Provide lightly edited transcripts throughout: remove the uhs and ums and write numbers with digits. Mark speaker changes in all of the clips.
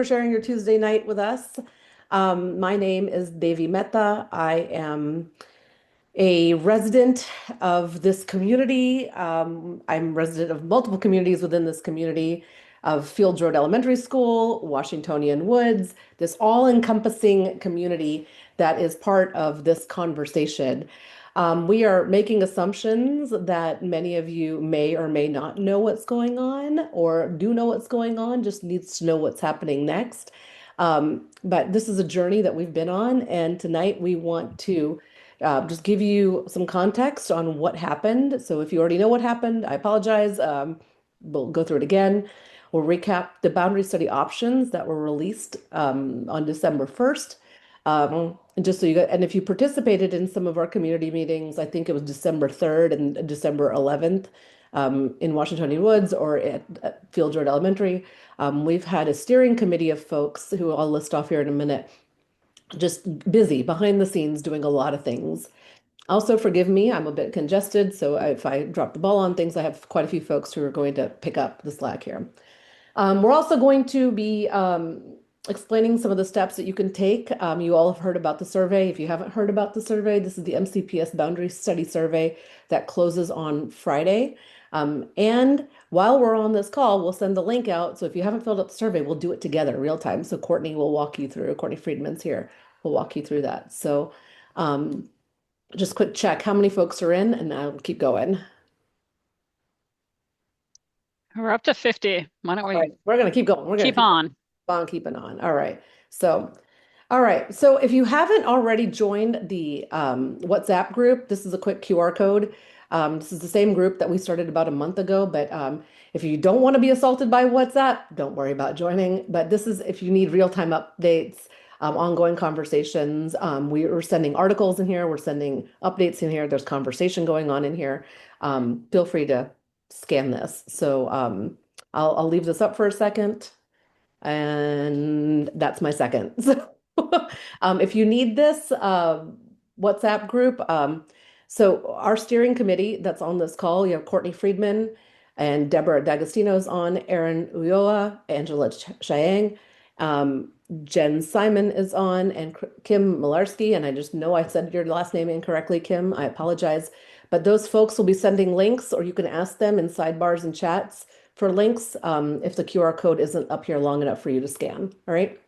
Speaker 1: For sharing your Tuesday night with us. My name is Devi Mehta. I am a resident of this community. I'm resident of multiple communities within this community of Fields Road Elementary School, Washingtonian Woods, this all-encompassing community that is part of this conversation. We are making assumptions that many of you may or may not know what's going on or do know what's going on, just needs to know what's happening next. But this is a journey that we've been on, and tonight we want to just give you some context on what happened. So if you already know what happened, I apologize. We'll go through it again. We'll recap the boundary study options that were released on December 1st. And just so you got, and if you participated in some of our community meetings, I think it was December 3rd and December 11th in Washington Woods or at Fields Road Elementary, we've had a steering committee of folks who I'll list off here in a minute, just busy behind the scenes doing a lot of things. Also, forgive me, I'm a bit congested, so if I drop the ball on things, I have quite a few folks who are going to pick up the slack here. We're also going to be explaining some of the steps that you can take. You all have heard about the survey. If you haven't heard about the survey, this is the MCPS Boundary Study Survey that closes on Friday. And while we're on this call, we'll send the link out. So if you haven't filled out the survey, we'll do it together real time. So Courtney will walk you through, Courtney Friedman's here, will walk you through that. So just quick check how many folks are in, and I'll keep going.
Speaker 2: We're up to 50. Why don't
Speaker 1: All
Speaker 2: we
Speaker 1: right, we're going to keep going. We're going
Speaker 2: keep
Speaker 1: to keep
Speaker 2: on?
Speaker 1: on keeping on. All right. So, all right. So if you haven't already joined the WhatsApp group, this is a quick QR code. This is the same group that we started about a month ago, but if you don't want to be assaulted by WhatsApp, don't worry about joining. But this is if you need real-time updates, ongoing conversations. We are sending articles in here. We're sending updates in here. There's conversation going on in here. Feel free to scan this. So I'll leave this up for a second. And that's my second. So if you need this WhatsApp group, so our steering committee that's on this call, you have Courtney Friedman and Deborah D'Agostino's on, Erin Ulloa, Angela Chiang, Jen Simon is on, and Kim Malarski. And I just know I said your last name incorrectly, Kim. I apologize. But those folks will be sending links, or you can ask them in sidebars and chats for links if the QR code isn't up here long enough for you to scan. All right.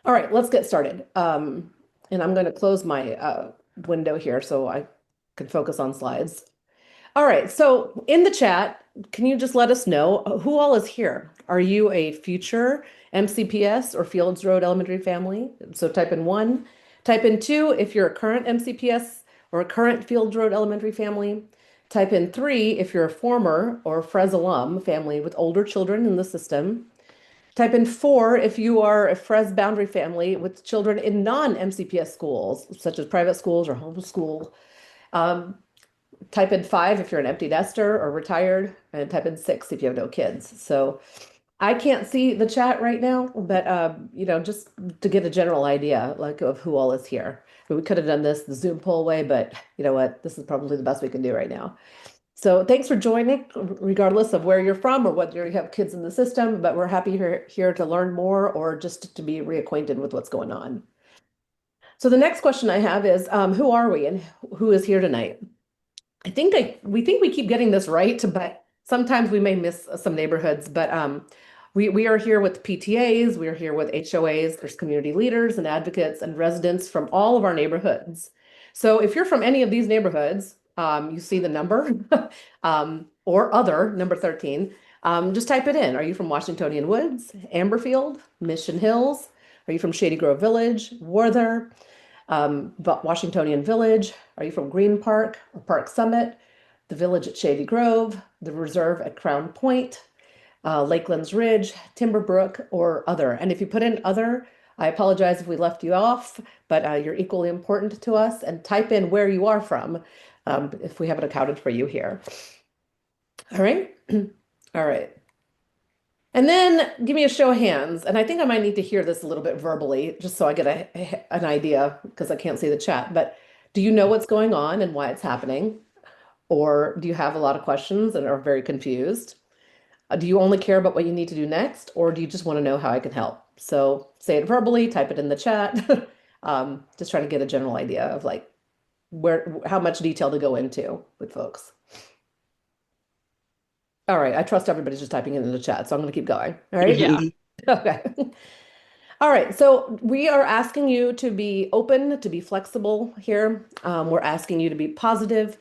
Speaker 1: All right, let's get started. And I'm going to close my window here so I can focus on slides. All right, so in the chat, can you just let us know who all is here? Are you a future MCPS or Fields Road Elementary family? So type in one. Type in two if you're a current MCPS or a current Fields Road Elementary family. Type in three if you're a former or FRES alum family with older children in the system. Type in four if you are a FRES boundary family with children in non-MCPS schools, such as private schools or homeschool. Type in five if you're an empty nester or retired, and type in six if you have no kids. So I can't see the chat right now, but just to get a general idea, like of who all is here. We could have done this the Zoom poll way, but you know what? This is probably the best we can do right now. So thanks for joining, regardless of where you're from or whether you have kids in the system, but we're happy here to learn more or just to be reacquainted with what's going on. So the next question I have is, who are we and who is here tonight? We think we keep getting this right, but sometimes we may miss some neighborhoods. But we are here with PTAs, we are here with HOAs, there's community leaders and advocates and residents from all of our neighborhoods. So if you're from any of these neighborhoods, you see the number or other, number 13, just type it in. Are you from Washingtonian Woods, Amberfield, Mission Hills? Are you from Shady Grove Village, Werther? Washingtonian Village? Are you from Green Park or Park Summit? The Village at Shady Grove, the Reserve at Crown Point, Lakelands Ridge, Timberbrook, or other. And if you put in other, I apologize if we left you off, but you're equally important to us. And type in where you are from if we haven't accounted for you here. All right. All right. And then give me a show of hands. And I think I might need to hear this a little bit verbally, just so I get an idea, because I can't see the chat. But do you know what's going on and why it's happening? Or do you have a lot of questions and are very confused? Do you only care about what you need to do next, or do you just want to know how I can help? So say it verbally, type it in the chat. Just try to get a general idea of like how much detail to go into with folks. All right, I trust everybody's just typing it in the chat, so I'm going to keep going. All right.
Speaker 2: Yeah.
Speaker 1: Okay. All right, so we are asking you to be open, to be flexible here. We're asking you to be positive.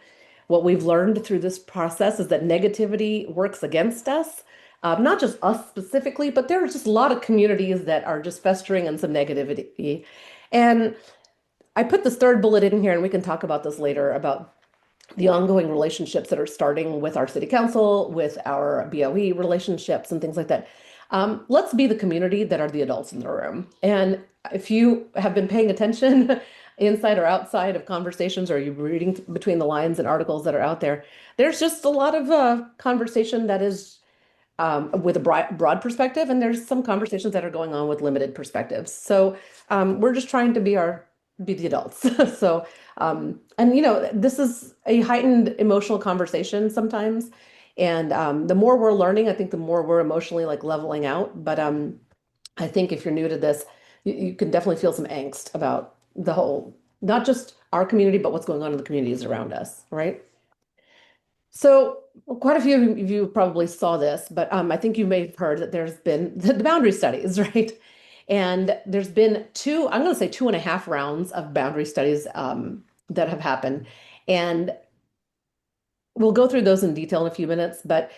Speaker 1: What we've learned through this process is that negativity works against us, not just us specifically, but there are just a lot of communities that are just festering in some negativity. And I put this third bullet in here, and we can talk about this later about the ongoing relationships that are starting with our city council, with our BOE relationships, and things like that. Let's be the community that are the adults in the room. And if you have been paying attention inside or outside of conversations, or you're reading between the lines and articles that are out there, there's just a lot of conversation that is with a broad perspective, and there's some conversations that are going on with limited perspectives. So we're just trying to be the adults. So and this is a heightened emotional conversation sometimes, and the more we're learning, I think the more we're emotionally like leveling out. But I think if you're new to this, you can definitely feel some angst about the whole, not just our community, but what's going on in the communities around us, right? So quite a few of you probably saw this, but I think you may have heard that there's been the boundary studies, right? And there's been I'm going to say 2.5 rounds of boundary studies that have happened. And we'll go through those in detail in a few minutes, but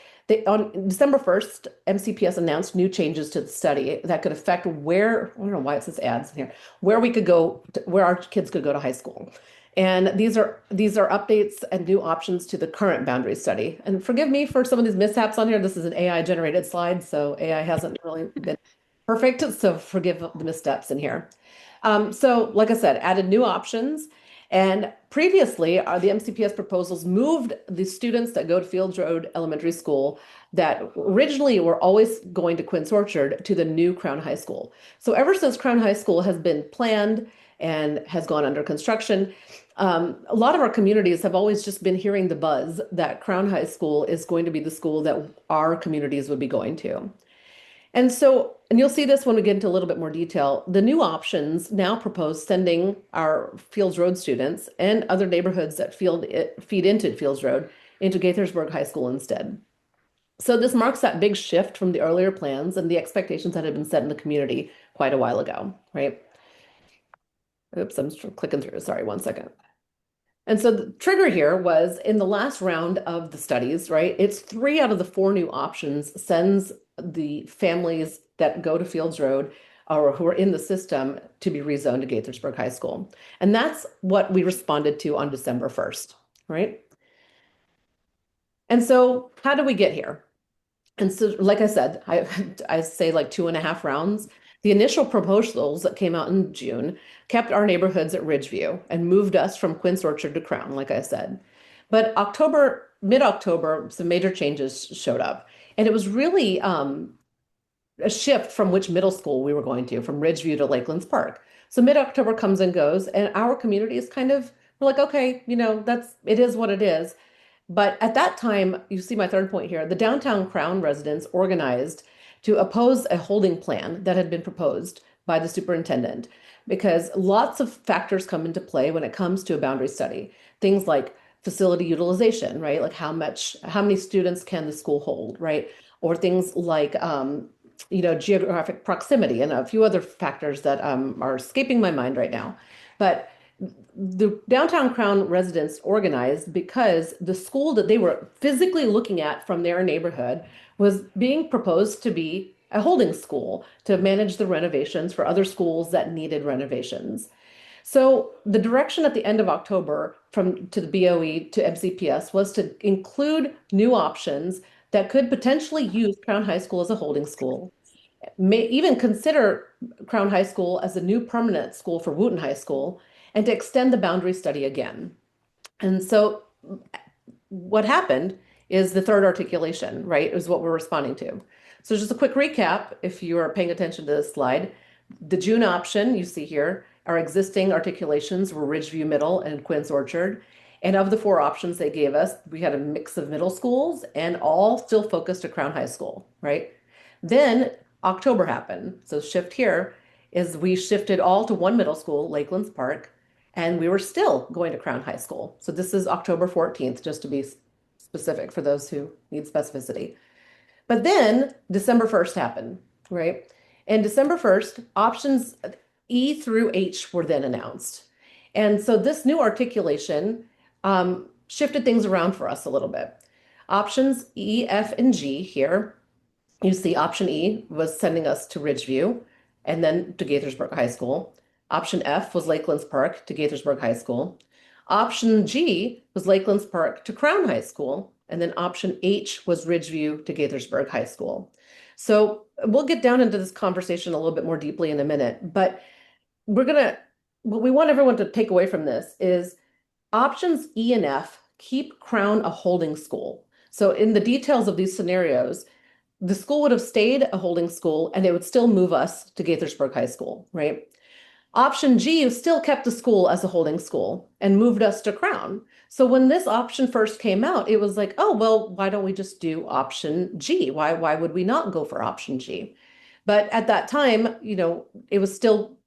Speaker 1: on December 1st, MCPS announced new changes to the study that could affect I don't know why it says ads in here, where we could go, where our kids could go to high school. And these are updates and new options to the current boundary study. And forgive me for some of these mishaps on here. This is an AI generated slide, so AI hasn't really been perfect. So forgive the missteps in here. So, like I said, added new options. And previously, the MCPS proposals moved the students that go to Fields Road Elementary School that originally were always going to Quince Orchard to the new Crown High School. So ever since Crown High School has been planned and has gone under construction, a lot of our communities have always just been hearing the buzz that Crown High School is going to be the school that our communities would be going to. And you'll see this when we get into a little bit more detail. The new options now propose sending our Fields Road students and other neighborhoods that feed into Fields Road into Gaithersburg High School instead. So this marks that big shift from the earlier plans and the expectations that had been set in the community quite a while ago, right? Oops, I'm just clicking through. Sorry, one second. And so the trigger here was in the last round of the studies, right? It's 3 out of the 4 new options sends the families that go to Fields Road or who are in the system to be rezoned to Gaithersburg High School. And that's what we responded to on December 1st, right? And so how do we get here? And so, like I said, I say like 2.5 rounds. The initial proposals that came out in June kept our neighborhoods at Ridgeview and moved us from Quince Orchard to Crown, like I said. But mid-October, some major changes showed up. And it was really a shift from which middle school we were going to, from Ridgeview to Lakelands Park. So mid-October comes and goes, and our community is we're like, okay, it is what it is. But at that time, you see my third point here, the downtown Crown residents organized to oppose a holding plan that had been proposed by the superintendent because lots of factors come into play when it comes to a boundary study. Things like facility utilization, right? Like how many students can the school hold, right? Or things like, geographic proximity and a few other factors that are escaping my mind right now. But the downtown Crown residents organized because the school that they were physically looking at from their neighborhood was being proposed to be a holding school to manage the renovations for other schools that needed renovations. So the direction at the end of October from to the BOE to MCPS was to include new options that could potentially use Crown High School as a holding school, may even consider Crown High School as a new permanent school for Wooten High School, and to extend the boundary study again. And so what happened is the third articulation, right, is what we're responding to. So just a quick recap, if you are paying attention to this slide, the June option you see here, our existing articulations were Ridgeview Middle and Quince Orchard. And of the four options they gave us, we had a mix of middle schools and all still focused to Crown High School, right? Then October happened. So shift here is we shifted all to one middle school, Lakelands Park, and we were still going to Crown High School. So this is October 14th, just to be specific for those who need specificity. But then December 1st happened, right? And December 1st, options E through H were then announced. And so this new articulation shifted things around for us a little bit. Options E, F, and G here. You see, option E was sending us to Ridgeview and then to Gaithersburg High School. Option F was Lakelands Park to Gaithersburg High School. Option G was Lakelands Park to Crown High School. And then option H was Ridgeview to Gaithersburg High School. So we'll get down into this conversation a little bit more deeply in a minute, but what we want everyone to take away from this is options E and F keep Crown a holding school. So in the details of these scenarios, the school would have stayed a holding school and it would still move us to Gaithersburg High School, right? Option G still kept the school as a holding school and moved us to Crown. So when this option first came out, it was like, oh, well, why don't we just do option G? Why would we not go for option G? But at that time, it was still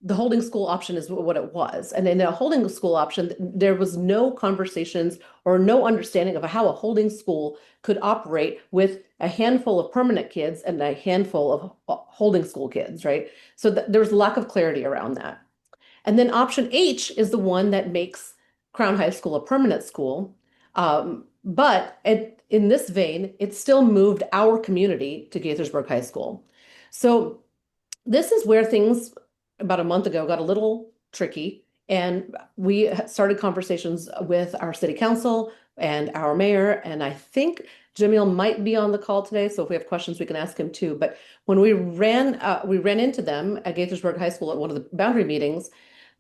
Speaker 1: the holding school option is what it was. And in a holding school option, there was no conversations or no understanding of how a holding school could operate with a handful of permanent kids and a handful of holding school kids, right? So there's lack of clarity around that. And then option H is the one that makes Crown High School a permanent school. In this vein, it still moved our community to Gaithersburg High School. So this is where things about a month ago got a little tricky. And we started conversations with our city council and our mayor. And I think Jamil might be on the call today. So if we have questions, we can ask him too. But when we ran into them at Gaithersburg High School at one of the boundary meetings,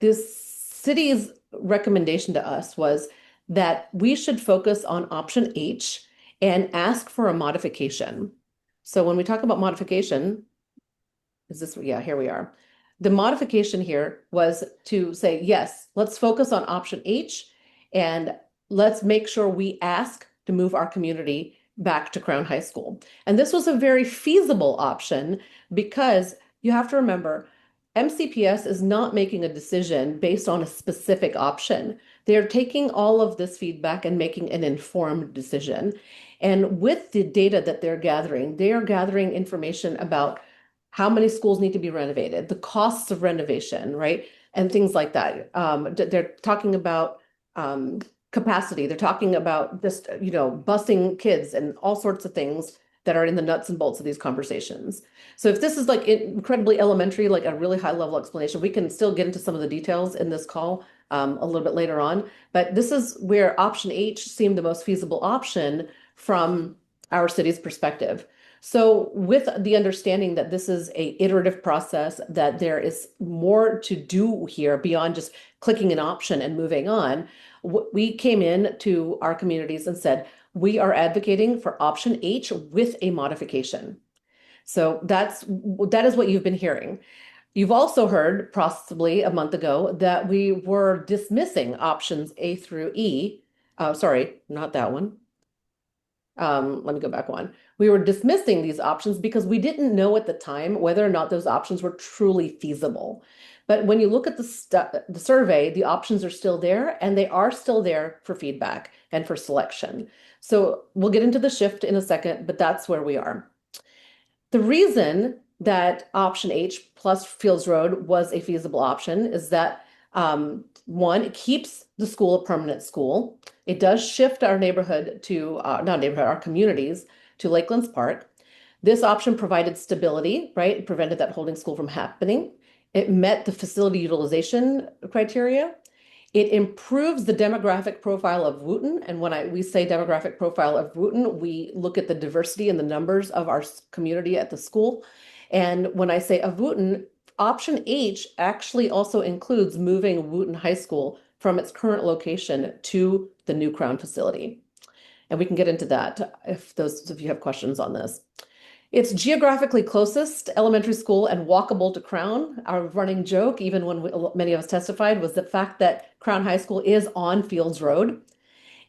Speaker 1: this city's recommendation to us was that we should focus on option H and ask for a modification. So when we talk about modification, yeah, here we are. The modification here was to say, yes, let's focus on option H and let's make sure we ask to move our community back to Crown High School. And this was a very feasible option because you have to remember, MCPS is not making a decision based on a specific option. They're taking all of this feedback and making an informed decision. And with the data that they are gathering information about how many schools need to be renovated, the costs of renovation, right? And things like that. They're talking about capacity. They're talking about just, busing kids and all sorts of things that are in the nuts and bolts of these conversations. So if this is like incredibly elementary, like a really high level explanation, we can still get into some of the details in this call a little bit later on. But this is where option H seemed the most feasible option from our city's perspective. So with the understanding that this is a iterative process, that there is more to do here beyond just clicking an option and moving on, we came in to our communities and said, we are advocating for option H with a modification. So that is what you've been hearing. You've also heard possibly a month ago that we were dismissing options A through E. Sorry, not that one. Let me go back one. We were dismissing these options because we didn't know at the time whether or not those options were truly feasible. But when you look at the survey, the options are still there and they are still there for feedback and for selection. So we'll get into the shift in a second, but that's where we are. The reason that option H plus Fields Road was a feasible option is that one, it keeps the school a permanent school. It does shift our neighborhood to, not neighborhood, our communities to Lakelands Park. This option provided stability, right? It prevented that holding school from happening. It met the facility utilization criteria. It improves the demographic profile of Wooten. And when we say demographic profile of Wooten, we look at the diversity and the numbers of our community at the school. And when I say of Wooten, option H actually also includes moving Wooten High School from its current location to the new Crown facility. And we can get into that if those of you have questions on this. It's geographically closest to elementary school and walkable to Crown. Our running joke, even when many of us testified, was the fact that Crown High School is on Fields Road.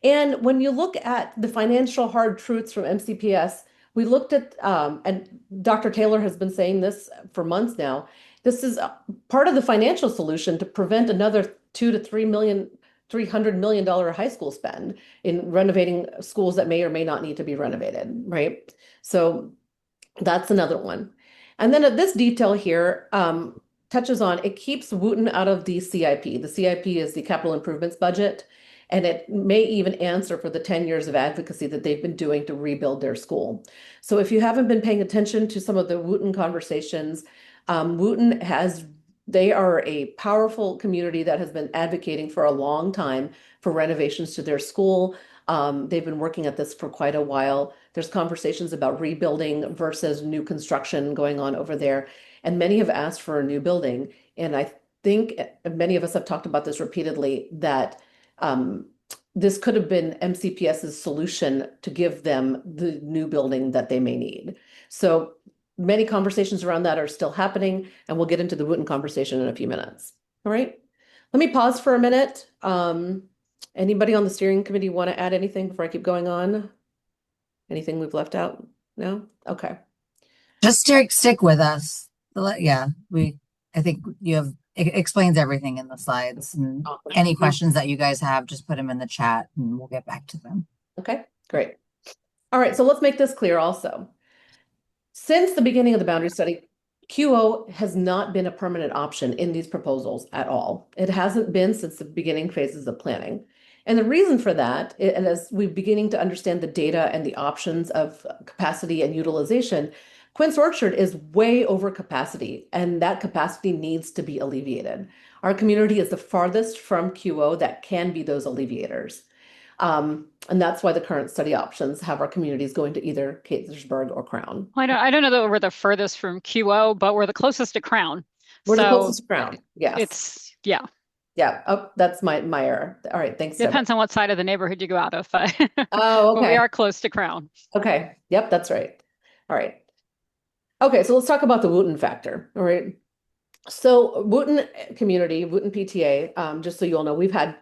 Speaker 1: And when you look at the financial hard truths from MCPS, we looked at, and Dr. Taylor has been saying this for months now. This is part of the financial solution to prevent another 2 to 3 million, $300 million high school spend in renovating schools that may or may not need to be renovated, right? So that's another one. And then this detail here touches on it keeps Wooten out of the CIP. The CIP is the capital improvements budget, and it may even answer for the 10 years of advocacy that they've been doing to rebuild their school. So if you haven't been paying attention to some of the Wooten conversations, Wooten has they are a powerful community that has been advocating for a long time for renovations to their school. They've been working at this for quite a while. There's conversations about rebuilding versus new construction going on over there. And many have asked for a new building. And I think many of us have talked about this repeatedly that um, this could have been MCPS's solution to give them the new building that they may need. So many conversations around that are still happening, and we'll get into the Wooten conversation in a few minutes. All right. Let me pause for a minute. Anybody on the steering committee want to add anything before I keep going on? Anything we've left out? No? Okay.
Speaker 3: Just stick with us. Yeah, I think you have, it explains everything in the slides. And
Speaker 1: Awesome.
Speaker 3: any questions that you guys have, just put them in the chat and we'll get back to them.
Speaker 1: Okay, great. All right, so let's make this clear also. Since the beginning of the boundary study, QO has not been a permanent option in these proposals at all. It hasn't been since the beginning phases of planning. And the reason for that, and as we're beginning to understand the data and the options of capacity and utilization, Quince Orchard is way over capacity, and that capacity needs to be alleviated. Our community is the farthest from QO that can be those alleviators. And that's why the current study options have our communities going to either Gaithersburg or Crown.
Speaker 2: Well, I don't know that we're the furthest from QO, but we're the closest to Crown.
Speaker 1: We're the
Speaker 2: So
Speaker 1: closest to Crown. Yes.
Speaker 2: yeah.
Speaker 1: Yeah. Oh, that's my error. All right. Thanks, Deborah.
Speaker 2: Depends on what side of the neighborhood you go out of.
Speaker 1: Oh,
Speaker 2: But we
Speaker 1: okay.
Speaker 2: are close to Crown.
Speaker 1: Okay. Yep, that's right. All right. Okay, so let's talk about the Wooten factor. All right. So Wooten community, Wooten PTA, just so you all know, we've had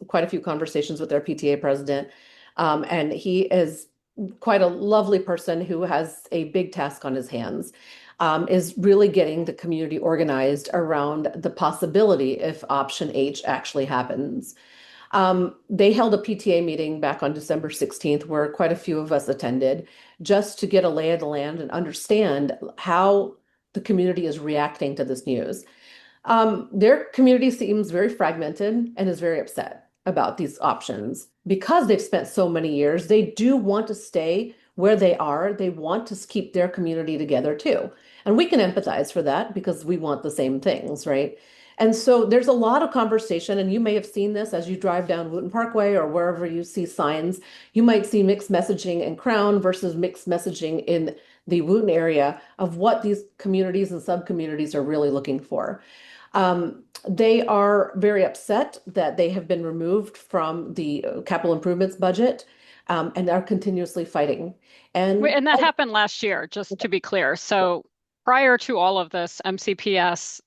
Speaker 1: quite a few conversations with their PTA president, and he is quite a lovely person who has a big task on his hands, is really getting the community organized around the possibility if option H actually happens. They held a PTA meeting back on December 16th where quite a few of us attended just to get a lay of the land and understand how the community is reacting to this news. Their community seems very fragmented and is very upset about these options because they've spent so many years. They do want to stay where they are. They want to keep their community together too. And we can empathize for that because we want the same things, right? And so there's a lot of conversation, and you may have seen this as you drive down Wooten Parkway or wherever you see signs. You might see mixed messaging in Crown versus mixed messaging in the Wooten area of what these communities and sub-communities are really looking for. They are very upset that they have been removed from the capital improvements budget, and are continuously fighting. And
Speaker 2: That happened last year, just to be clear. So prior to all of this, MCPS,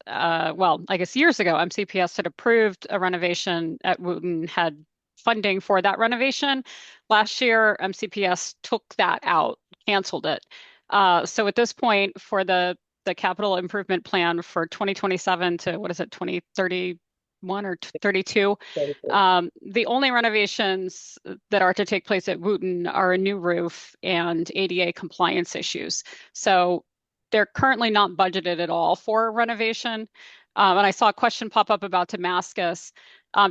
Speaker 2: well, I guess years ago, MCPS had approved a renovation at Wooten, had funding for that renovation. Last year, MCPS took that out, canceled it. So at this point, for the capital improvement plan for 2027 to, what is it, 2031 or 32, the only renovations that are to take place at Wooten are a new roof and ADA compliance issues. So they're currently not budgeted at all for renovation. And I saw a question pop up about Damascus.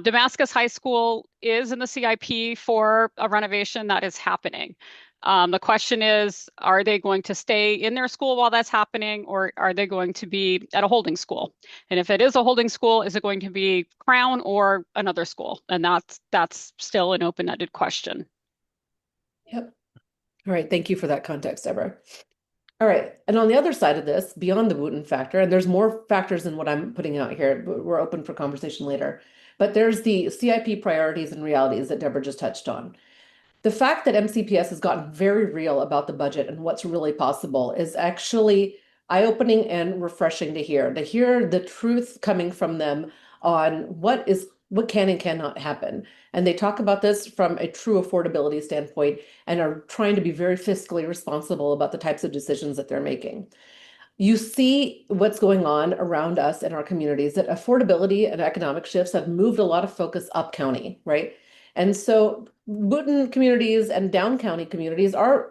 Speaker 2: Damascus High School is in the CIP for a renovation that is happening. The question is, are they going to stay in their school while that's happening, or are they going to be at a holding school? And if it is a holding school, is it going to be Crown or another school? And that's still an open-ended question.
Speaker 1: Yep. All right. Thank you for that context, Deborah. All right. And on the other side of this, beyond the Wooten factor, and there's more factors than what I'm putting out here, but we're open for conversation later. But there's the CIP priorities and realities that Deborah just touched on. The fact that MCPS has gotten very real about the budget and what's really possible is actually eye-opening and refreshing to hear the truth coming from them on what can and cannot happen. And they talk about this from a true affordability standpoint and are trying to be very fiscally responsible about the types of decisions that they're making. You see what's going on around us in our communities, that affordability and economic shifts have moved a lot of focus up county, right? And so Wootton communities and down county communities are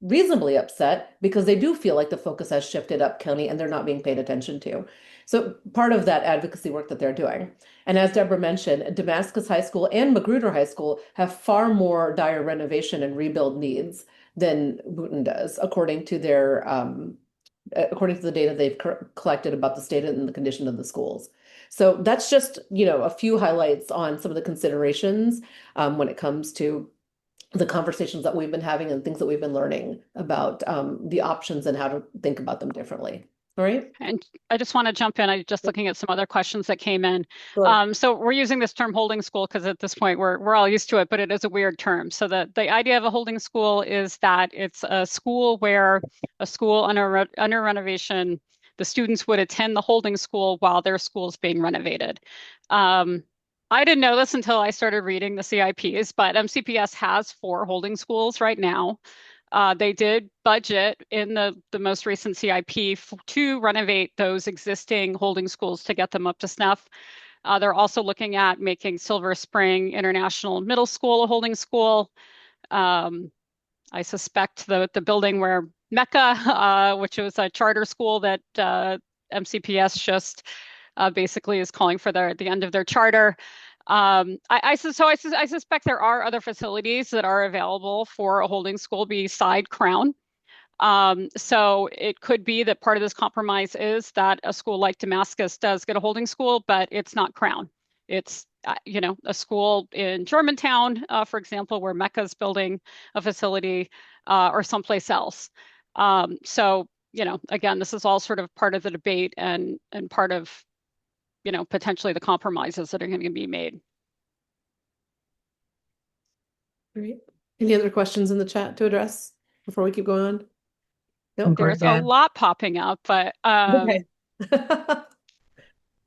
Speaker 1: reasonably upset because they do feel like the focus has shifted up county and they're not being paid attention to. So part of that advocacy work that they're doing. And as Deborah mentioned, Damascus High School and Magruder High School have far more dire renovation and rebuild needs than Wootton does, according to the data they've collected about the state and the condition of the schools. So that's just, a few highlights on some of the considerations when it comes to the conversations that we've been having and things that we've been learning about the options and how to think about them differently. All right.
Speaker 2: And I just want to jump in. I just looking at some other questions that came in.
Speaker 1: Sure.
Speaker 2: So we're using this term holding school because at this point we're all used to it, but it is a weird term. So the idea of a holding school is that it's a school where a school under renovation, the students would attend the holding school while their school is being renovated. I didn't know this until I started reading the CIPs, but MCPS has 4 holding schools right now. They did budget in the most recent CIP to renovate those existing holding schools to get them up to snuff. They're also looking at making Silver Spring International Middle School a holding school. I suspect the building where Mecca, which was a charter school that MCPS just basically is calling for the end of their charter. I suspect there are other facilities that are available for a holding school beside Crown. So it could be that part of this compromise is that a school like Damascus does get a holding school, but it's not Crown. It's a school in Germantown, for example, where Mecca's building a facility, or someplace else. So again, this is all sort of part of the debate and part of potentially the compromises that are going to be made.
Speaker 1: Great. Any other questions in the chat to address before we keep going on? No,
Speaker 2: There's a lot popping up, but
Speaker 1: okay. I'm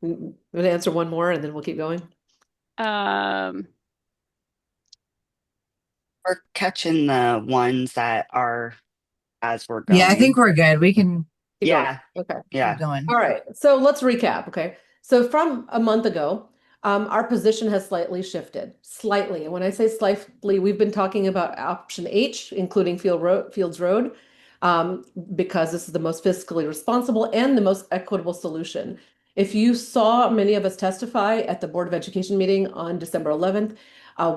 Speaker 1: going to answer one more and then we'll keep going.
Speaker 4: We're catching the ones that are as we're going.
Speaker 3: Yeah, I think we're good. We can
Speaker 1: Keep
Speaker 4: Yeah.
Speaker 1: going. Okay.
Speaker 4: Yeah.
Speaker 3: keep going.
Speaker 1: All right. So let's recap. Okay. So from a month ago, our position has slightly shifted. Slightly. And when I say slightly, we've been talking about option H, including Fields Road, because this is the most fiscally responsible and the most equitable solution. If you saw many of us testify at the Board of Education meeting on December 11th,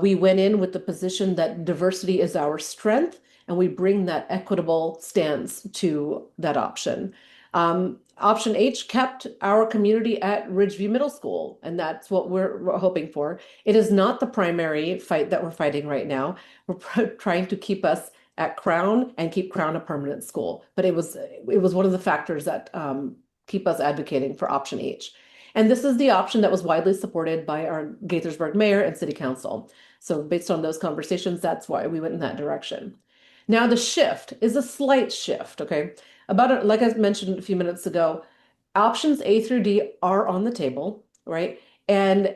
Speaker 1: we went in with the position that diversity is our strength, and we bring that equitable stance to that option. Option H kept our community at Ridgeview Middle School, and that's what we're hoping for. It is not the primary fight that we're fighting right now. We're trying to keep us at Crown and keep Crown a permanent school, but it was one of the factors that keep us advocating for option H. And this is the option that was widely supported by our Gaithersburg mayor and city council. So based on those conversations, that's why we went in that direction. Now the shift is a slight shift, okay? Like I mentioned a few minutes ago, options A through D are on the table, right? And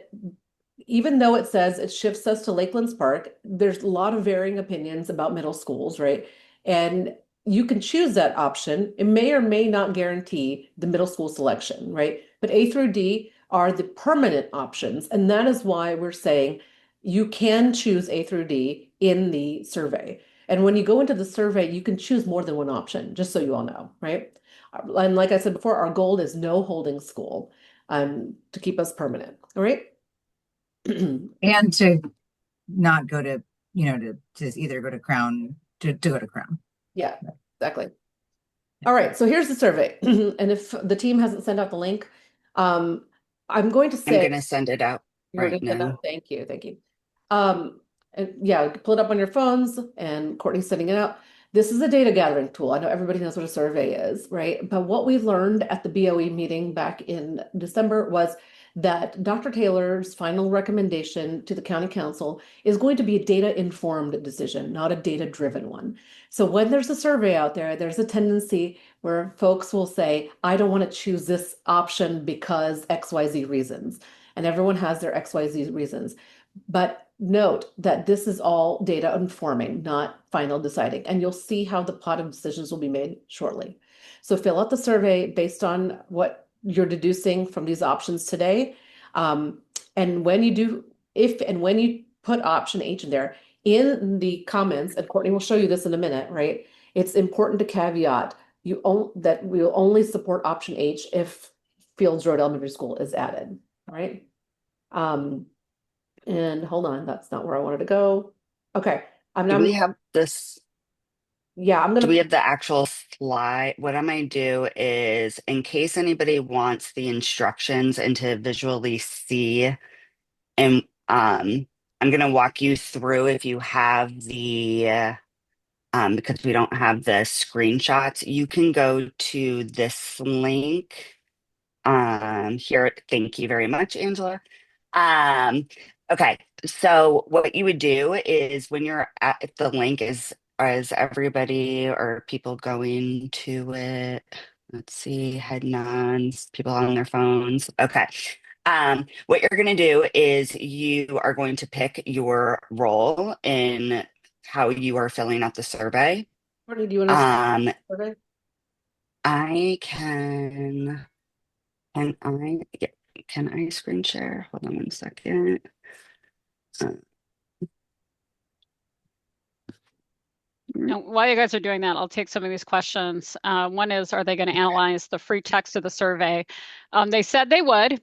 Speaker 1: even though it says it shifts us to Lakelands Park, there's a lot of varying opinions about middle schools, right? And you can choose that option. It may or may not guarantee the middle school selection, right? But A through D are the permanent options. And that is why we're saying you can choose A through D in the survey. And when you go into the survey, you can choose more than one option, just so you all know, right? And like I said before, our goal is no holding school to keep us permanent, all right?
Speaker 3: And to not go to, to either go to Crown, to go to Crown.
Speaker 1: Yeah, exactly. All right, so here's the survey. And if the team hasn't sent out the link, I'm going to
Speaker 4: I'm
Speaker 1: say
Speaker 4: going to send it out right now.
Speaker 1: Thank you. And yeah, pull it up on your phones, and Courtney's sending it out. This is a data gathering tool. I know everybody knows what a survey is, right? But what we learned at the BOE meeting back in December was that Dr. Taylor's final recommendation to the county council is going to be a data-informed decision, not a data-driven one. So when there's a survey out there, there's a tendency where folks will say, I don't want to choose this option because XYZ reasons. And everyone has their XYZ reasons. But note that this is all data informing, not final deciding. And you'll see how the pot of decisions will be made shortly. So fill out the survey based on what you're deducing from these options today. And when you do, if and when you put option H in there, in the comments, and Courtney will show you this in a minute, right? It's important to caveat that we will only support option H if Fields Road Elementary School is added, right? And hold on, that's not where I wanted to go. Okay,
Speaker 4: Do we have this?
Speaker 1: yeah, I'm
Speaker 4: Do we
Speaker 1: gonna,
Speaker 4: have the actual slide? What I might do is, in case anybody wants the instructions and to visually see, and I'm gonna walk you through if you have because we don't have the screenshots, you can go to this link here. Thank you very much, Angela. Um, okay, so what you would do is when you're at the link is everybody or people going to it? Let's see, heading on, people on their phones. Okay. What you're going to do is you are going to pick your role in how you are filling out the survey.
Speaker 1: Courtney, do you want to
Speaker 4: Um,
Speaker 1: survey?
Speaker 4: I can I yeah, can I screen share? Hold on 1 second. Uh,
Speaker 2: Now, while you guys are doing that, I'll take some of these questions. One is, are they going to analyze the free text of the survey? They said they would.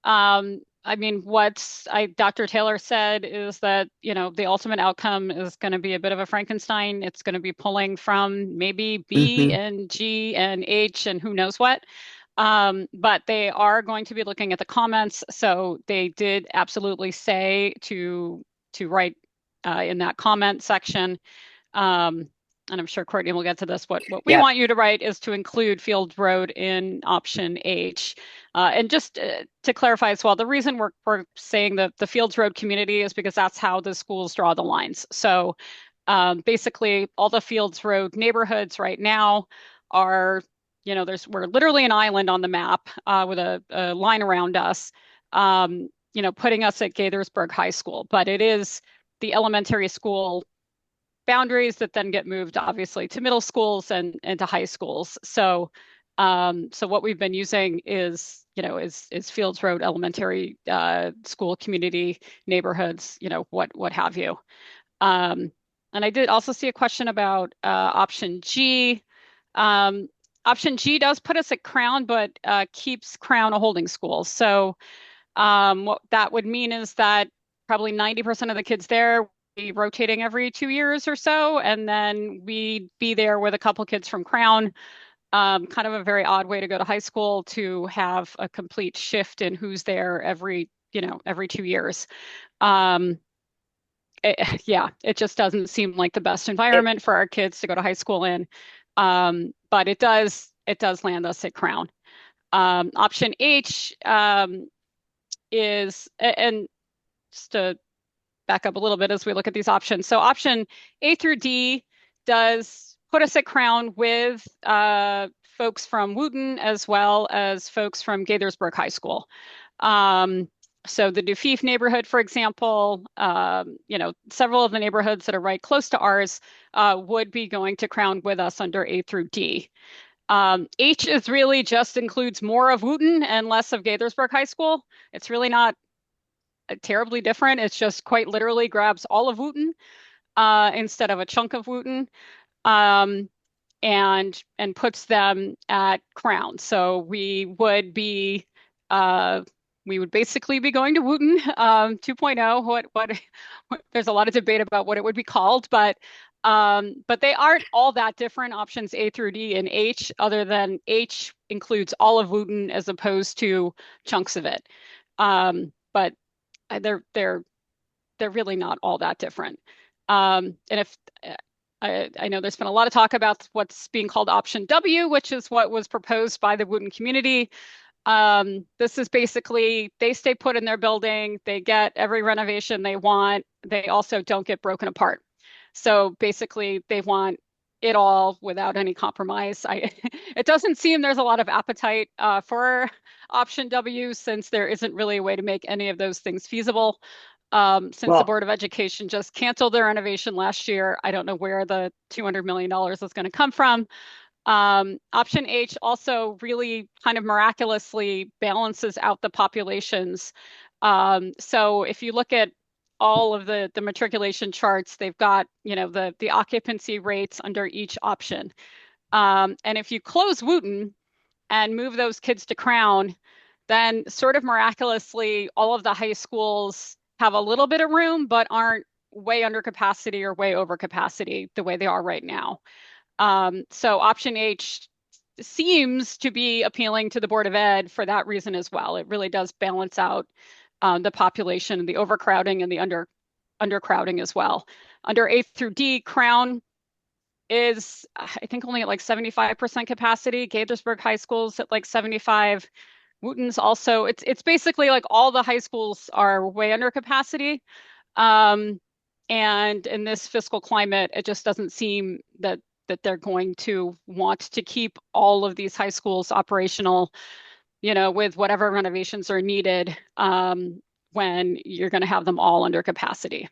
Speaker 2: I mean, Dr. Taylor said is that, the ultimate outcome is going to be a bit of a Frankenstein. It's going to be pulling from maybe B
Speaker 4: mhm.
Speaker 2: and G and H and who knows what. But they are going to be looking at the comments. So they did absolutely say to write in that comment section. And I'm sure Courtney will get to this. What we
Speaker 4: Yep.
Speaker 2: want you to write is to include Field Road in option H. And just to clarify as well, the reason we're saying that the Fields Road community is because that's how the schools draw the lines. So basically, all the Fields Road neighborhoods right now are, we're literally an island on the map with a line around us, putting us at Gaithersburg High School. But it is the elementary school boundaries that then get moved obviously to middle schools and to high schools. So what we've been using is Fields Road Elementary School community neighborhoods, what have you. And I did also see a question about option G. Option G does put us at Crown, but keeps Crown a holding school. So what that would mean is that probably 90% of the kids there be rotating every 2 years or so, and then we'd be there with a couple kids from Crown. Kind of a very odd way to go to high school to have a complete shift in who's there every 2 years. Um, yeah, it just doesn't seem like the best
Speaker 4: It,
Speaker 2: environment for our kids to go to high school in. But it does land us at Crown. Option H and just to back up a little bit as we look at these options. So option A through D does put us at Crown with folks from Wooten as well as folks from Gaithersburg High School. So the Dufif neighborhood, for example, several of the neighborhoods that are right close to ours would be going to Crown with us under A through D. H is really just includes more of Wooten and less of Gaithersburg High School. It's really not terribly different. It's just quite literally grabs all of Wooten instead of a chunk of Wooten, and puts them at Crown. So we would basically be going to Wooten 2.0. What there's a lot of debate about what it would be called, but they aren't all that different, options A through D and H, other than H includes all of Wooten as opposed to chunks of it. But they're really not all that different. And if I know there's been a lot of talk about what's being called option W, which is what was proposed by the Wooten community. This is basically they stay put in their building, they get every renovation they want, they also don't get broken apart. So basically, they want it all without any compromise. It doesn't seem there's a lot of appetite for option W since there isn't really a way to make any of those things feasible. Since the
Speaker 4: Well,
Speaker 2: Board of Education just canceled their renovation last year, I don't know where the $200 million is going to come from. Option H also really kind of miraculously balances out the populations. So if you look at all of the matriculation charts, they've got, the occupancy rates under each option. And if you close Wooten and move those kids to Crown, then sort of miraculously, all of the high schools have a little bit of room, but aren't way under capacity or way over capacity the way they are right now. So option H seems to be appealing to the Board of Ed for that reason as well. It really does balance out the population and the overcrowding and the undercrowding as well. Under A through D, Crown is, I think, only at like 75% capacity. Gaithersburg High School's at like 75. Wooten's also, it's basically like all the high schools are way under capacity. And in this fiscal climate, it just doesn't seem that they're going to want to keep all of these high schools operational, with whatever renovations are needed, when you're going to have them all under capacity.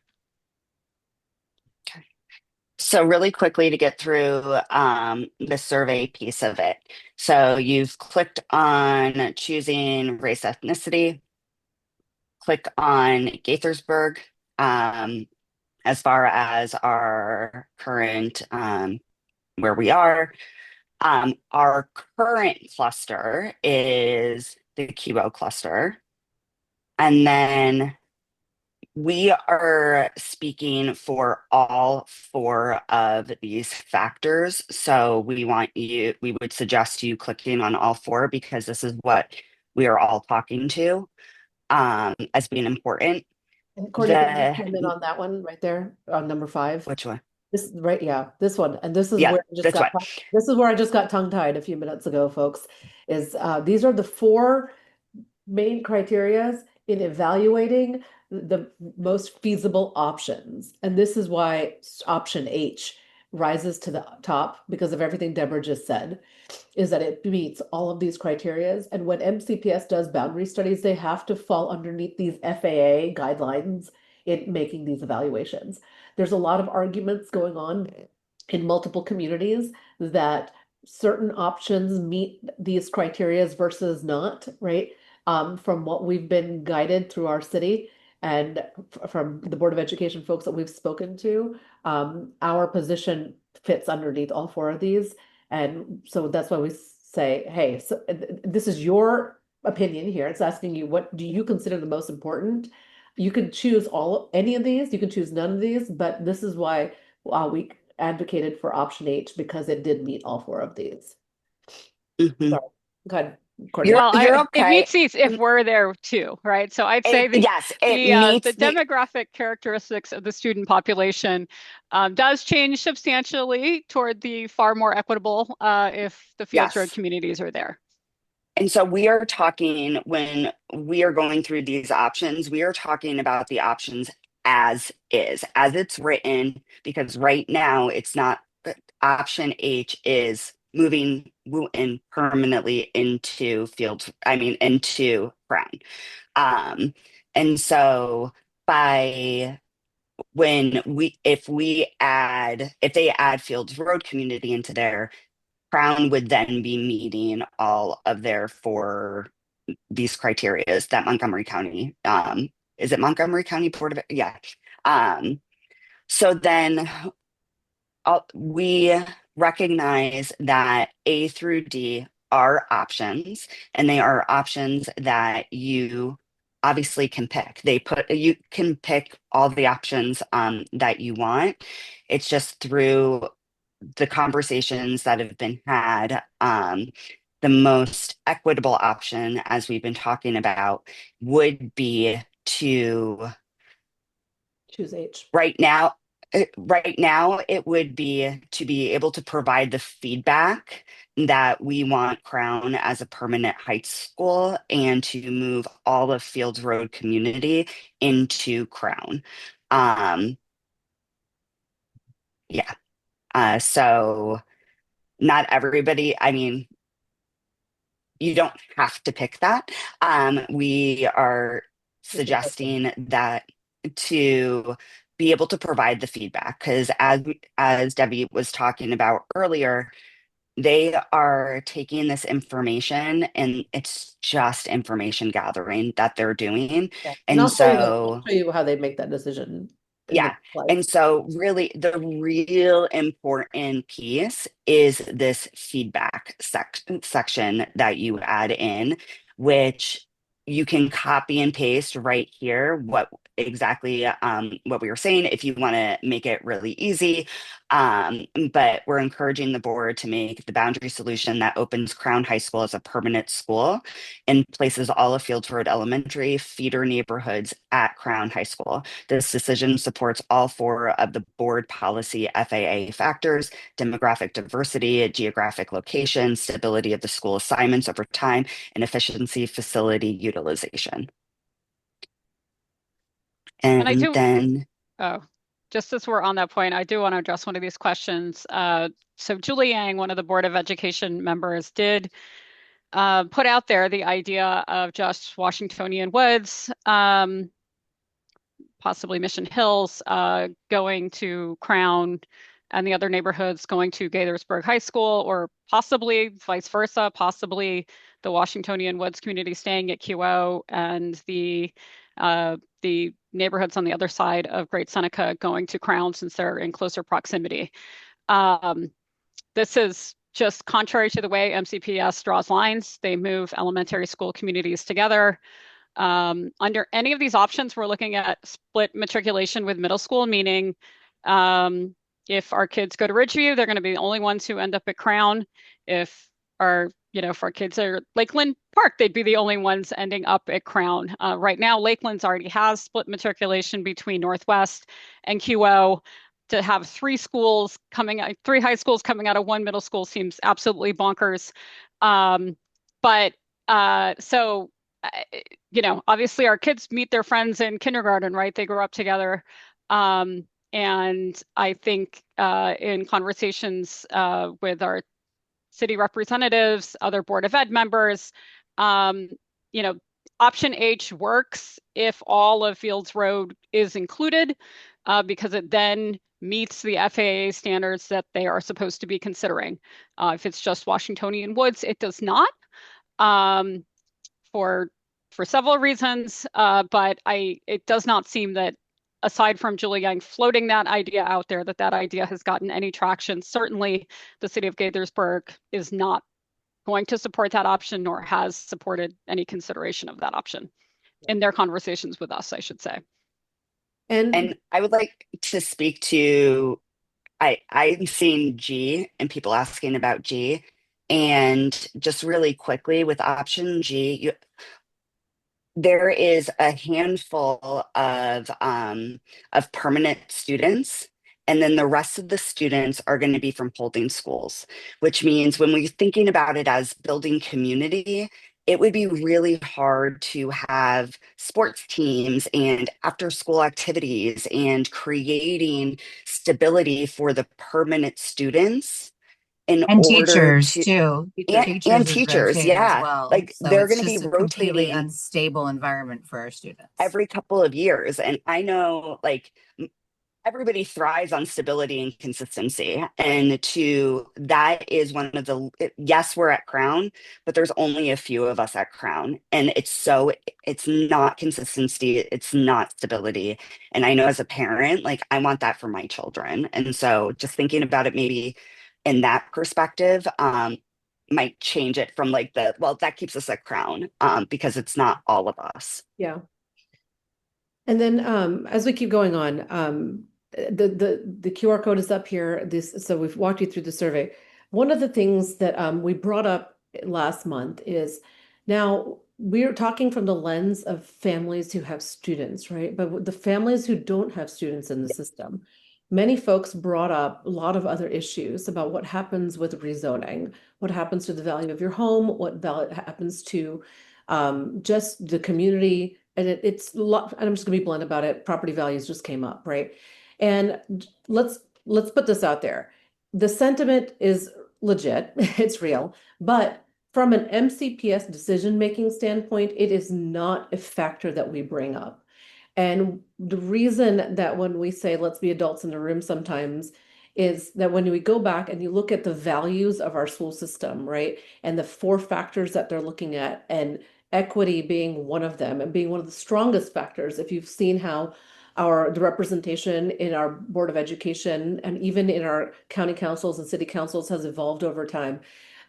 Speaker 4: so really quickly to get through the survey piece of it. So you've clicked on choosing race ethnicity, click on Gaithersburg as far as our current where we are. Our current cluster is the Cubo cluster. And then we are speaking for all four of these factors. So we would suggest you clicking on all four because this is what we are all talking to as being important.
Speaker 1: And Courtney, can you
Speaker 4: The
Speaker 1: zoom in on that one right there on number 5?
Speaker 4: which one?
Speaker 1: This right, yeah, this one. And this is
Speaker 4: Yeah,
Speaker 1: where I just
Speaker 4: this
Speaker 1: got
Speaker 4: one.
Speaker 1: this is where I just got tongue-tied a few minutes ago, folks. Is these are the 4 main criterias in evaluating the most feasible options. And this is why option H rises to the top because of everything Deborah just said, is that it meets all of these criterias. And when MCPS does boundary studies, they have to fall underneath these FAA guidelines in making these evaluations. There's a lot of arguments going on in multiple communities that certain options meet these criterias versus not, right? From what we've been guided through our city and from the Board of Education folks that we've spoken to, our position fits underneath all 4 of these. And so that's why we say, hey, so this is your opinion here. It's asking you, what do you consider the most important? You can choose any of these, you can choose none of these, but this is why we advocated for option H because it did meet all 4 of these.
Speaker 4: Mhm.
Speaker 1: Sorry. Go ahead, Courtney.
Speaker 4: You're
Speaker 2: It
Speaker 4: okay.
Speaker 2: meets these if we're there too, right? So I'd say
Speaker 4: Yes, it
Speaker 2: the
Speaker 4: meets the
Speaker 2: demographic characteristics of the student population does change substantially toward the far more equitable if the Fields Road
Speaker 4: yes.
Speaker 2: communities are there.
Speaker 4: And so we are talking when we are going through these options, we are talking about the options as is, as it's written, because right now it's not, option H is moving Wooten permanently into into Brown. Um, and so by if they add Fields Road community into there, Crown would then be meeting all of their 4 these criterias that Montgomery County, is it Montgomery County Board of, yeah. So then we recognize that A through D are options, and they are options that you obviously can pick. You can pick all the options that you want. It's just through the conversations that have been had, the most equitable option, as we've been talking about, would be to
Speaker 1: Choose H.
Speaker 4: right now. right now, it would be to be able to provide the feedback that we want Crown as a permanent high school and to move all of Fields Road community into Crown. Um, yeah. So not everybody, I mean, you don't have to pick that. We are suggesting that to be able to provide the feedback because as Debbie was talking about earlier, they are taking this information and it's just information gathering that they're doing.
Speaker 1: Yeah. And
Speaker 4: And
Speaker 1: I'll
Speaker 4: so
Speaker 1: show you how they make that decision in the
Speaker 4: yeah. And
Speaker 1: slides.
Speaker 4: so, really, the real important piece is this feedback section that you add in, which you can copy and paste right here what exactly what we were saying if you want to make it really easy. But we're encouraging the board to make the boundary solution that opens Crown High School as a permanent school and places all of Fields Road Elementary feeder neighborhoods at Crown High School. This decision supports all four of the board policy FAA factors: demographic diversity, geographic location, stability of the school assignments over time, and efficiency facility utilization.
Speaker 2: And I
Speaker 4: And
Speaker 2: do,
Speaker 4: then,
Speaker 2: oh, just as we're on that point, I do want to address one of these questions. So Julie Yang, one of the Board of Education members, did put out there the idea of just Washingtonian Woods, possibly Mission Hills, going to Crown, and the other neighborhoods going to Gaithersburg High School, or possibly vice versa, possibly the Washingtonian Woods community staying at QO and the neighborhoods on the other side of Great Seneca going to Crown since they're in closer proximity. Um, this is just contrary to the way MCPS draws lines. They move elementary school communities together. Under any of these options, we're looking at split matriculation with middle school, meaning if our kids go to Ridgeview, they're going to be the only ones who end up at Crown. If our kids are Lakeland Park, they'd be the only ones ending up at Crown. Right now, Lakeland's already has split matriculation between Northwest and QO. To have three high schools coming out of one middle school seems absolutely bonkers. But so obviously our kids meet their friends in kindergarten, right? They grow up together. And I think in conversations with our city representatives, other Board of Ed members, um, option H works if all of Fields Road is included, because it then meets the FAA standards that they are supposed to be considering. If it's just Washingtonian Woods, it does not. Um, for several reasons, but it does not seem that aside from Julie Yang floating that idea out there, that idea has gotten any traction. Certainly, the city of Gaithersburg is not going to support that option, nor has supported any consideration of that option in their conversations with us, I should say.
Speaker 1: And
Speaker 4: and I would like to speak to, I'm seeing G and people asking about G. And just really quickly with option G, there is a handful of permanent students, and then the rest of the students are going to be from holding schools, which means when we're thinking about it as building community, it would be really hard to have sports teams and after school activities and creating stability for the permanent students in
Speaker 3: And
Speaker 4: order
Speaker 3: teachers
Speaker 4: to,
Speaker 3: too.
Speaker 1: teachers.
Speaker 4: and
Speaker 3: Teachers is
Speaker 4: teachers,
Speaker 3: rotating as
Speaker 4: yeah,
Speaker 3: well.
Speaker 4: like
Speaker 3: So
Speaker 4: they're
Speaker 3: it's
Speaker 4: going to be
Speaker 3: just a completely
Speaker 4: rotating
Speaker 3: unstable environment for our students.
Speaker 4: every couple of years. And I know like everybody thrives on stability and consistency. And to that is one of yes, we're at Crown, but there's only a few of us at Crown. And it's not consistency, it's not stability. And I know as a parent, like I want that for my children. And so just thinking about it maybe in that perspective, might change it from like well, that keeps us at Crown, because it's not all of us.
Speaker 1: Yeah. And then as we keep going on, the QR code is up here. So we've walked you through the survey. One of the things that we brought up last month is now we're talking from the lens of families who have students, right? But the families who don't have students in the system, many folks brought up a lot of other issues about what happens with rezoning, what happens to the value of your home, what happens to just the community. And it's a lot, and I'm just gonna be blunt about it. Property values just came up, right? And let's put this out there. The sentiment is legit, it's real, but from an MCPS decision-making standpoint, it is not a factor that we bring up. And the reason that when we say let's be adults in the room sometimes is that when we go back and you look at the values of our school system, right? And the four factors that they're looking at, and equity being one of them and being one of the strongest factors. If you've seen how the representation in our Board of Education and even in our county councils and city councils has evolved over time,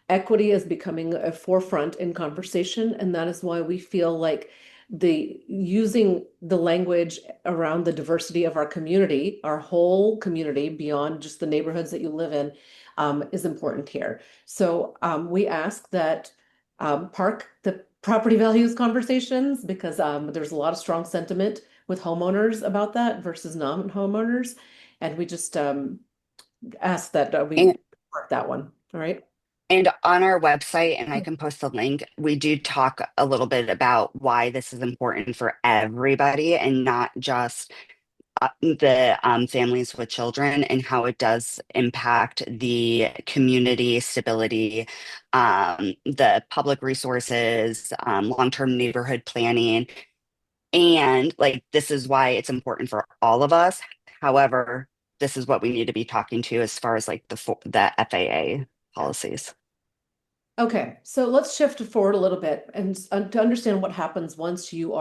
Speaker 1: equity is becoming a forefront in conversation, and that is why we feel like the using the language around the diversity of our community, our whole community beyond just the neighborhoods that you live in, is important here. So we ask that park the property values conversations, because there's a lot of strong sentiment with homeowners about that versus non-homeowners, and we just ask that we
Speaker 4: And,
Speaker 1: park that one. All right.
Speaker 4: and on our website, and I can post the link, we do talk a little bit about why this is important for everybody and not just the families with children, and how it does impact the community stability, the public resources, long-term neighborhood planning. And like, this is why it's important for all of us. However, this is what we need to be talking to as far as like the FAA policies.
Speaker 1: Okay, so let's shift forward a little bit and to understand what happens once you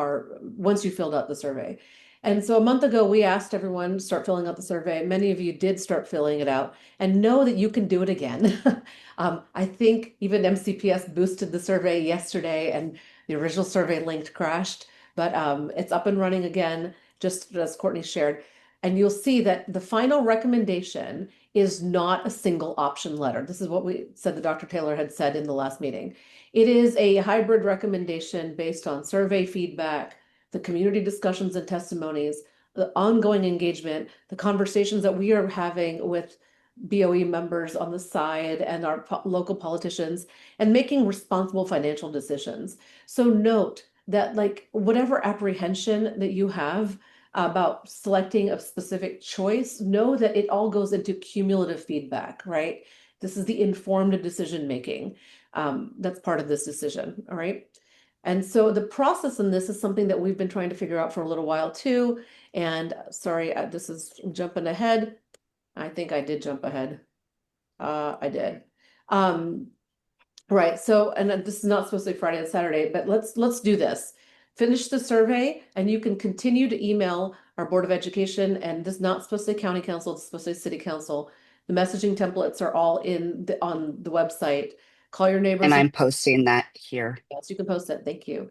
Speaker 1: filled out the survey. And so a month ago, we asked everyone to start filling out the survey. Many of you did start filling it out, and know that you can do it again. I think even MCPS boosted the survey yesterday, and the original survey link crashed, but it's up and running again, just as Courtney shared. And you'll see that the final recommendation is not a single option letter. This is what we said, the Dr. Taylor had said in the last meeting. It is a hybrid recommendation based on survey feedback, the community discussions and testimonies, the ongoing engagement, the conversations that we are having with BOE members on the side and our local politicians, and making responsible financial decisions. So note that, like, whatever apprehension that you have about selecting a specific choice, know that it all goes into cumulative feedback, right? This is the informed decision making that's part of this decision, all right? And so the process in this is something that we've been trying to figure out for a little while too. And sorry, this is jumping ahead. I think I did jump ahead. I did. Right. So, and this is not supposed to be Friday and Saturday, but let's do this. Finish the survey, and you can continue to email our Board of Education. And this is not supposed to say county council, it's supposed to say city council. The messaging templates are all on the website. Call your
Speaker 4: And
Speaker 1: neighbors.
Speaker 4: I'm posting that here.
Speaker 1: Yes, you can post it. Thank you.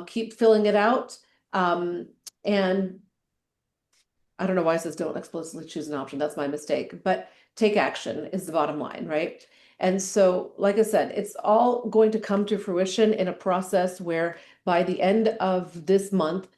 Speaker 1: Keep filling it out. And I don't know why it says don't explicitly choose an option. That's my mistake, but take action is the bottom line, right? And so, like I said, it's all going to come to fruition in a process where by the end of this month,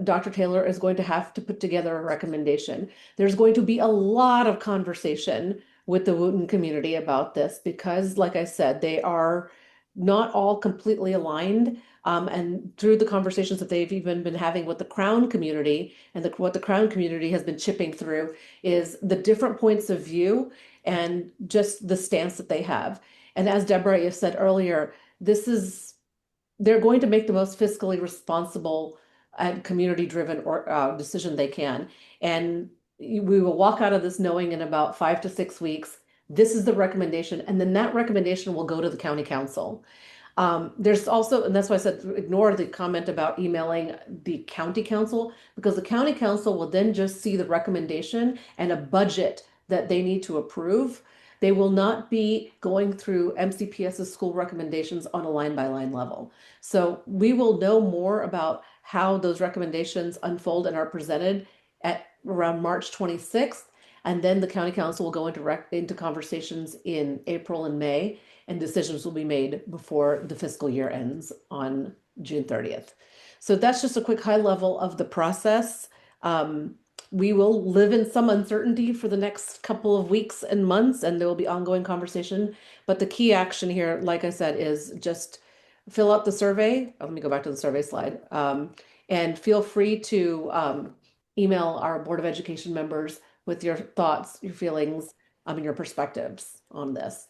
Speaker 1: Dr. Taylor is going to have to put together a recommendation. There's going to be a lot of conversation with the Wooten community about this because, like I said, they are not all completely aligned. And through the conversations that they've even been having with the Crown community, and what the Crown community has been chipping through is the different points of view and just the stance that they have. And as Deborah has said earlier, they're going to make the most fiscally responsible and community-driven decision they can. And we will walk out of this knowing in about 5 to 6 weeks, this is the recommendation, and then that recommendation will go to the county council. There's also, and that's why I said ignore the comment about emailing the county council, because the county council will then just see the recommendation and a budget that they need to approve. They will not be going through MCPS's school recommendations on a line by line level. So we will know more about how those recommendations unfold and are presented at around March 26th. And then the county council will go into conversations in April and May, and decisions will be made before the fiscal year ends on June 30th. So that's just a quick high level of the process. we will live in some uncertainty for the next couple of weeks and months, and there will be ongoing conversation. But the key action here, like I said, is just fill out the survey. Let me go back to the survey slide. And feel free to email our Board of Education members with your thoughts, your feelings, and your perspectives on this.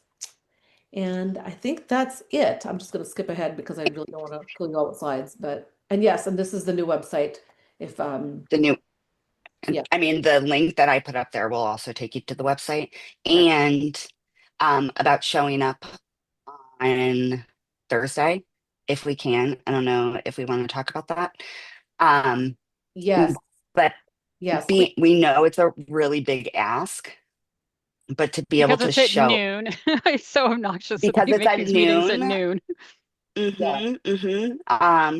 Speaker 1: And I think that's it. I'm just going to skip ahead because I really don't want to kill you all with slides. But, and yes, and this is the new website. If,
Speaker 4: The new,
Speaker 1: yeah,
Speaker 4: I mean, the link that I put up there will also take you to the website.
Speaker 1: okay.
Speaker 4: And about showing up on Thursday, if we can. I don't know if we want to talk about that. Um,
Speaker 1: Yes,
Speaker 4: but
Speaker 1: yes, we,
Speaker 4: we know it's a really big ask, but to be able
Speaker 2: Because
Speaker 4: to
Speaker 2: it's at
Speaker 4: show,
Speaker 2: noon. It's so obnoxious that
Speaker 4: because
Speaker 2: they
Speaker 4: it's
Speaker 2: make
Speaker 4: at
Speaker 2: these meetings at
Speaker 4: noon.
Speaker 2: noon.
Speaker 1: yeah.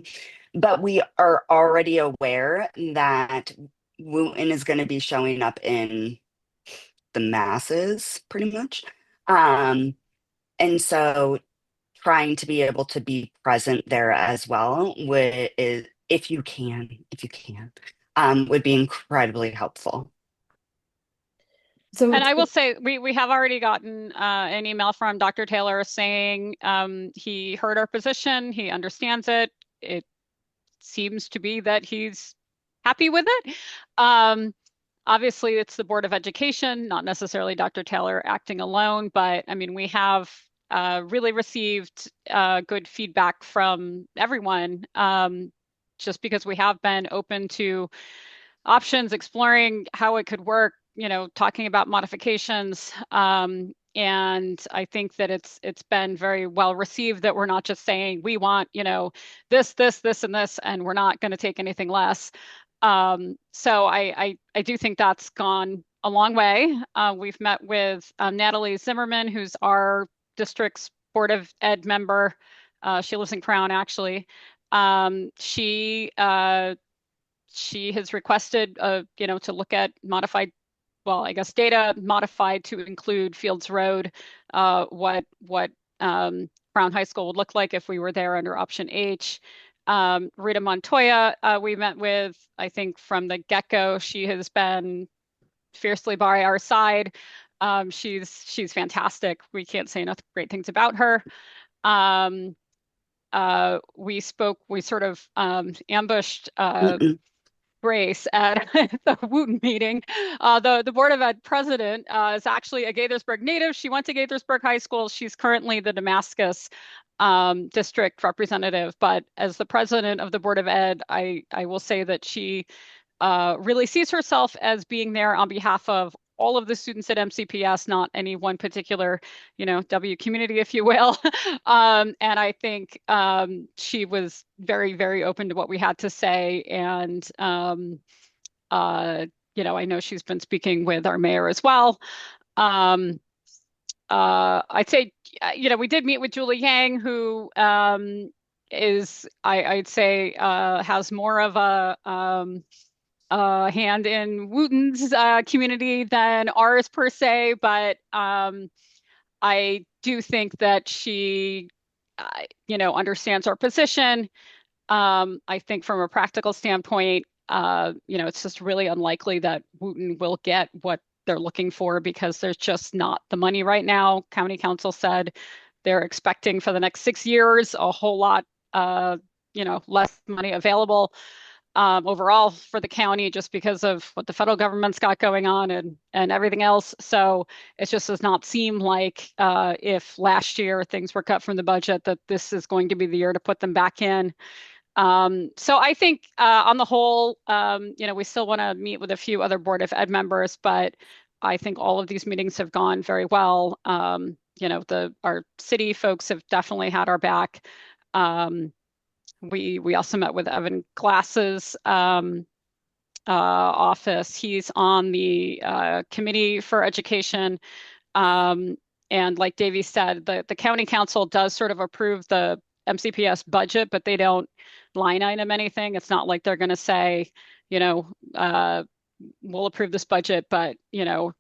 Speaker 4: But we are already aware that Wooten is going to be showing up in the masses pretty much. Um, and so trying to be able to be present there as well would is if you can, would be incredibly helpful.
Speaker 1: So,
Speaker 2: And I will say we have already gotten an email from Dr. Taylor saying he heard our position, he understands it. It seems to be that he's happy with it. Um, Obviously, it's the Board of Education, not necessarily Dr. Taylor acting alone, but I mean, we have really received good feedback from everyone, just because we have been open to options, exploring how it could work, talking about modifications. And I think that it's been very well received that we're not just saying we want, this, and this, and we're not going to take anything less. So I do think that's gone a long way. We've met with Natalie Zimmerman, who's our district's Board of Ed member. She lives in Crown, actually. She has requested, to look at modified, well, I guess data modified to include Fields Road, what Crown High School would look like if we were there under option H. Rita Montoya, we met with, I think from the get-go, she has been fiercely by our side. She's fantastic. We can't say enough great things about her. Um, we sort of ambushed
Speaker 4: Mm-mm,
Speaker 2: Grace at the Wooten meeting. The Board of Ed president is actually a Gaithersburg native. She went to Gaithersburg High School. She's currently the Damascus district representative. But as the president of the Board of Ed, I will say that she really sees herself as being there on behalf of all of the students at MCPS, not any one particular, W community, if you will. And I think she was very, very open to what we had to say. And, I know she's been speaking with our mayor as well. Um, I'd say, we did meet with Julie Yang, who I'd say, has more of a hand in Wooten's community than ours per se, but I do think that she, understands our position. I think from a practical standpoint, it's just really unlikely that Wooten will get what they're looking for because there's just not the money right now. County Council said they're expecting for the next 6 years a whole lot, less money available overall for the county just because of what the federal government's got going on and everything else. So it just does not seem like if last year things were cut from the budget that this is going to be the year to put them back in. So I think on the whole, we still want to meet with a few other Board of Ed members, but I think all of these meetings have gone very well. Our city folks have definitely had our back. We also met with Evan Glass's office. He's on the committee for education. And like Davey said, the county council does sort of approve the MCPS budget, but they don't line item anything. It's not like they're going to say, we'll approve this budget, but, no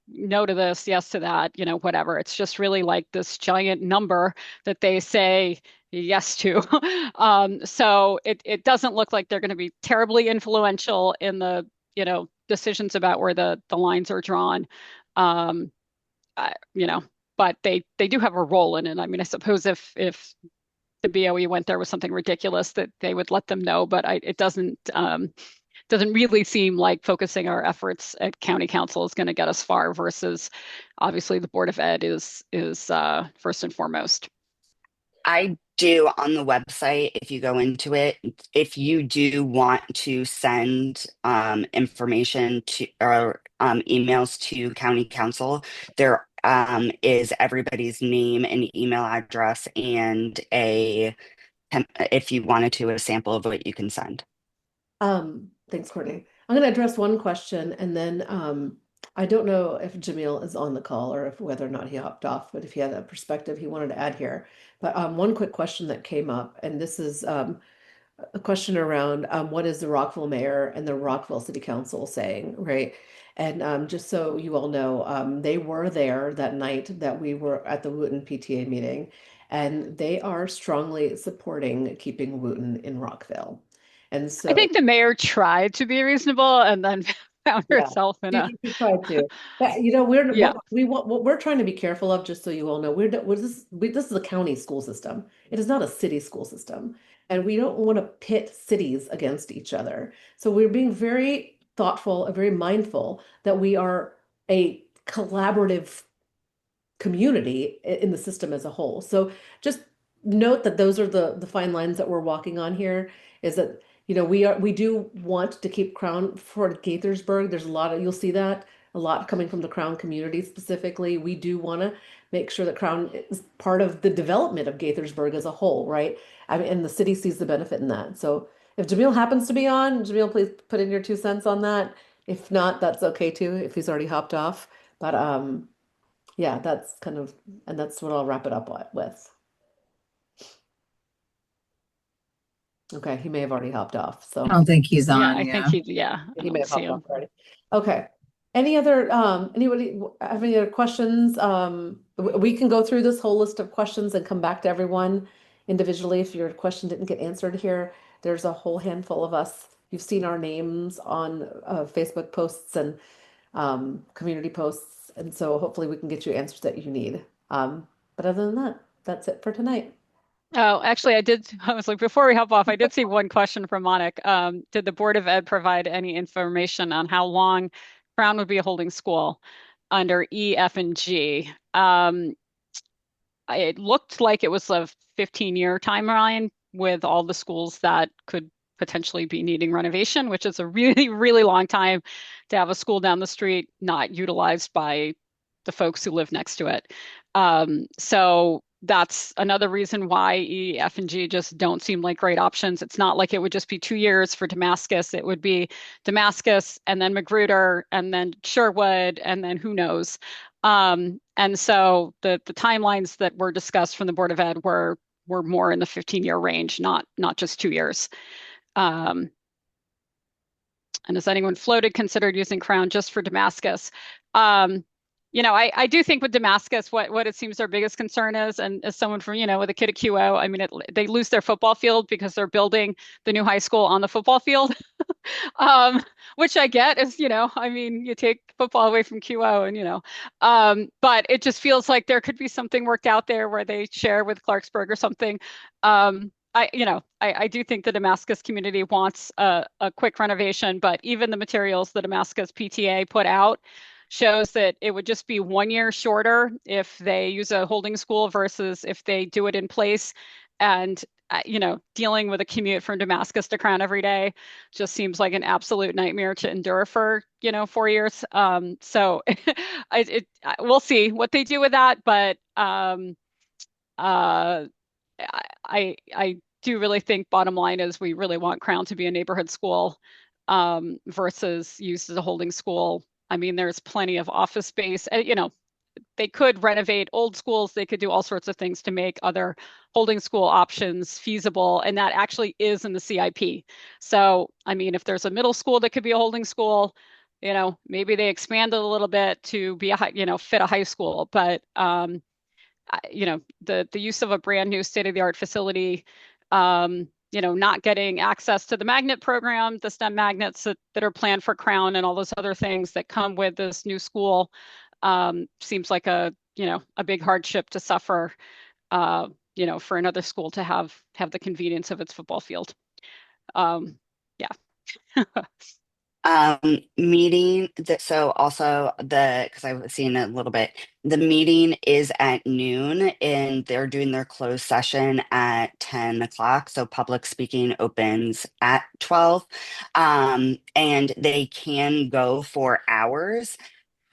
Speaker 2: to this, yes to that, whatever. It's just really like this giant number that they say yes to. So it doesn't look like they're going to be terribly influential in the, decisions about where the lines are drawn. Um, but they do have a role in it. I mean, I suppose if the BOE went there with something ridiculous, that they would let them know, but it doesn't really seem like focusing our efforts at county council is going to get us far versus obviously the Board of Ed is first and foremost.
Speaker 4: I do on the website, if you go into it, if you do want to send information to or emails to county council, there is everybody's name and email address and if you wanted to, a sample of what you can send.
Speaker 1: Thanks, Courtney. I'm going to address one question, and then I don't know if Jamil is on the call or if whether or not he hopped off, but if he had a perspective he wanted to add here. But one quick question that came up, and this is a question around what is the Rockville mayor and the Rockville City Council saying, right? And just so you all know, they were there that night that we were at the Wooten PTA meeting, and they are strongly supporting keeping Wooten in Rockville. And
Speaker 2: I
Speaker 1: so
Speaker 2: think the mayor tried to be reasonable and then found
Speaker 1: yeah,
Speaker 2: herself in a
Speaker 1: he tried to. But you know, we're
Speaker 2: yeah.
Speaker 1: what we're trying to be careful of, just so you all know, this is a county school system. It is not a city school system, and we don't want to pit cities against each other. So we're being very thoughtful and very mindful that we are a collaborative community in the system as a whole. So just note that those are the fine lines that we're walking on here, is that we do want to keep Crown for Gaithersburg. There's a lot of, you'll see that a lot coming from the Crown community specifically. We do want to make sure that Crown is part of the development of Gaithersburg as a whole, right? I mean, and the city sees the benefit in that. So if Jamil happens to be on, Jamil, please put in your 2 cents on that. If not, that's okay too, if he's already hopped off. But yeah, that's kind of, and that's what I'll wrap it up with. Okay, he may have already hopped off,
Speaker 3: I
Speaker 1: so
Speaker 3: don't think he's
Speaker 2: Yeah,
Speaker 3: on.
Speaker 2: I think
Speaker 3: Yeah.
Speaker 2: I
Speaker 1: he may
Speaker 2: don't
Speaker 1: have
Speaker 2: see
Speaker 1: hopped off
Speaker 2: him.
Speaker 1: already. Okay. Anybody have any other questions? We can go through this whole list of questions and come back to everyone individually if your question didn't get answered here. There's a whole handful of us. You've seen our names on Facebook posts and community posts, and so hopefully we can get you answers that you need. But other than that, that's it for tonight.
Speaker 2: Oh, actually, I was like, before we hop off, I did see one question from Monik. Did the Board of Ed provide any information on how long Crown would be a holding school under E, F, and G? It looked like it was a 15-year timeline with all the schools that could potentially be needing renovation, which is a really, really long time to have a school down the street not utilized by the folks who live next to it. So that's another reason why E, F, and G just don't seem like great options. It's not like it would just be 2 years for Damascus. It would be Damascus and then Magruder and then Sherwood and then who knows. And so the timelines that were discussed from the Board of Ed were more in the 15-year range, not just 2 years. And has anyone floated considered using Crown just for Damascus? I do think with Damascus, what it seems their biggest concern is, and as someone from, with a kid at QO, I mean, they lose their football field because they're building the new high school on the football field. um, which I get is, I mean, you take football away from QO but it just feels like there could be something worked out there where they share with Clarksburg or something. I do think the Damascus community wants a quick renovation, but even the materials the Damascus PTA put out shows that it would just be 1 year shorter if they use a holding school versus if they do it in place. And dealing with a commute from Damascus to Crown every day just seems like an absolute nightmare to endure for, 4 years. So we'll see what they do with that. But I do really think bottom line is we really want Crown to be a neighborhood school versus used as a holding school. I mean, there's plenty of office space. They could renovate old schools. They could do all sorts of things to make other holding school options feasible. And that actually is in the CIP. So, I mean, if there's a middle school that could be a holding school, maybe they expand it a little bit to be fit a high school. But, the use of a brand new state-of-the-art facility not getting access to the magnet program, the STEM magnets that are planned for Crown and all those other things that come with this new school seems like a big hardship to suffer, for another school to have the convenience of its football field. Yeah.
Speaker 4: Meeting that so also because I've seen a little bit, the meeting is at noon and they're doing their closed session at 10 o'clock. So public speaking opens at 12. And they can go for hours.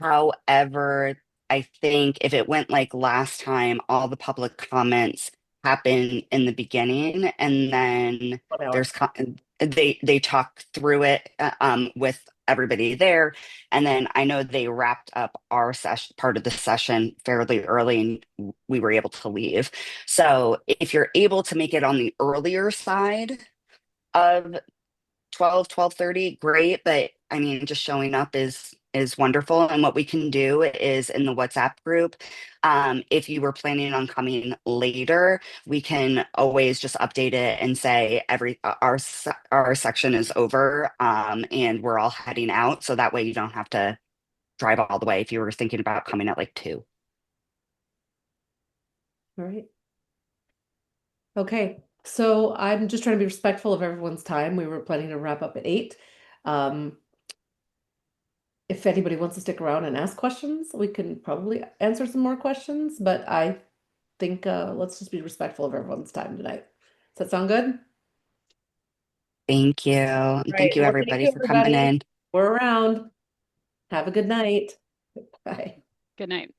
Speaker 4: However, I think if it went like last time, all the public comments happen in the beginning, and then
Speaker 1: Whatever.
Speaker 4: there's they talk through it with everybody there, and then I know they wrapped up our session part of the session fairly early, and we were able to leave. So if you're able to make it on the earlier side of 12:30, great, but I mean just showing up is wonderful. And what we can do is in the WhatsApp group, if you were planning on coming later, we can always just update it and say our section is over, and we're all heading out, so that way you don't have to drive all the way if you were thinking about coming at like 2.
Speaker 1: All right. Okay. So I'm just trying to be respectful of everyone's time. We were planning to wrap up at 8. Um, if anybody wants to stick around and ask questions, we can probably answer some more questions, but I think let's just be respectful of everyone's time tonight. Does that sound good?
Speaker 4: Thank you.
Speaker 1: All
Speaker 4: And
Speaker 1: right.
Speaker 4: thank you
Speaker 1: Well, thank
Speaker 4: everybody
Speaker 1: you,
Speaker 4: for coming
Speaker 1: everybody.
Speaker 4: in.
Speaker 1: We're around. Have a good night. Bye.
Speaker 2: Good night.